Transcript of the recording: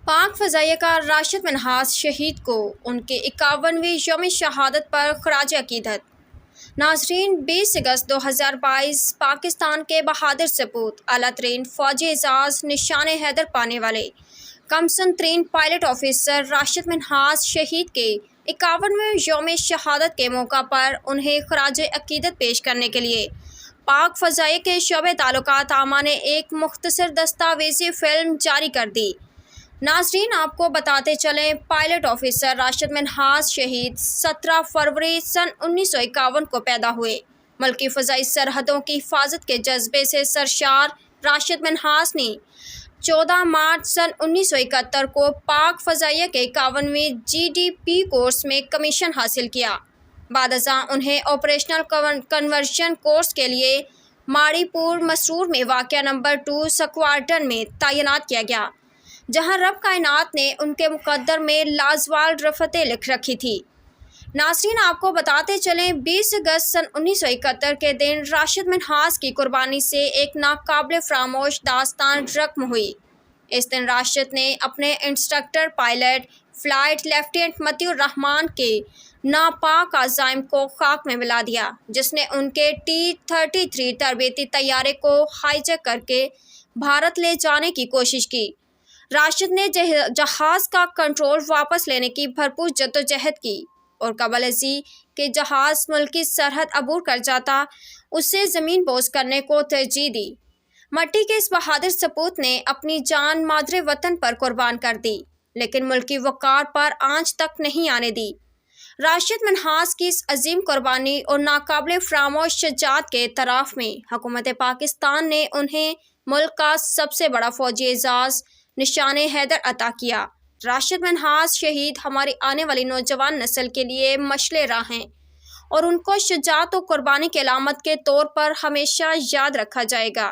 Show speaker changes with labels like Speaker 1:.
Speaker 1: پاک فضائیہ کار راشد منہاس شہید کو ان کے 51ویں یوم شہادت پر خراج عقیدت۔ ناظرین، 20 اگست 2022 پاکستان کے بہادر سپوت، اعلیٰ ترین فوجی اعزاز نشان حیدر پانے والے کمسن ترین پائلٹ آفیسر راشد منہاس شہید کے 51ویں یوم شہادت کے موقع پر انہیں خراج عقیدت پیش کرنے کے لیے پاک فضائیہ کے شعبۂ تعلقات عامہ نے ایک مختصر دستاویزی فلم جاری کر دی۔ ناظرین، آپ کو بتاتے چلیں، پائلٹ آفیسر راشد منہاس شہید 17 فروری سن 1951 کو پیدا ہوئے۔ ملکی فضائی سرحدوں کی حفاظت کے جذبے سے سرشار راشد منہاس نے 14 مارچ سن 1971 کو پاک فضائیہ کے 51ویں GDP کورس میں کمیشن حاصل کیا۔ بعد ازاں انہیں آپریشنل کنورژن کورس کے لیے ماڑی پور مسرور میں واقع نمبر 2 سکواڈرن میں تعینات کیا گیا، جہاں رب کائنات نے ان کے مقدر میں لازوال رفتیں لکھ رکھی تھی۔ ناظرین، آپ کو بتاتے چلیں، 20 اگست سن 1971 کے دن راشد منہاس کی قربانی سے ایک ناقابل فراموش داستان رقم ہوئی۔ اس دن راشد نے اپنے انسٹرکٹر پائلٹ فلائٹ لیفٹیننٹ مطیع الرحمان کے ناپاک عزائم کو خاک میں ملا دیا، جس نے ان کے T-33 تربیتی طیارے کو ہائی جیک کر کے بھارت لے جانے کی کوشش کی۔ راشد نے جہاز کا کنٹرول واپس لینے کی بھرپور جدوجہد کی اور قبل ازیں کہ جہاز ملکی سرحد عبور کر جاتا، اسے زمین بوس کرنے کو ترجیح دی۔ مٹی کے اس بہادر سپوت نے اپنی جان مادر وطن پر قربان کر دی، لیکن ملکی وقار پر آنچ تک نہیں آنے دی۔ راشد منہاس کی اس عظیم قربانی اور ناقابل فراموش شجاعت کے اعتراف میں حکومت پاکستان نے انہیں ملک کا سب سے بڑا فوجی اعزاز نشان حیدر عطا کیا۔ راشد منہاس شہید ہماری آنے والی نوجوان نسل کے لیے مشعل راہ ہیں اور ان کو شجاعت و قربانی کی علامت کے طور پر ہمیشہ یاد رکھا جائے گا۔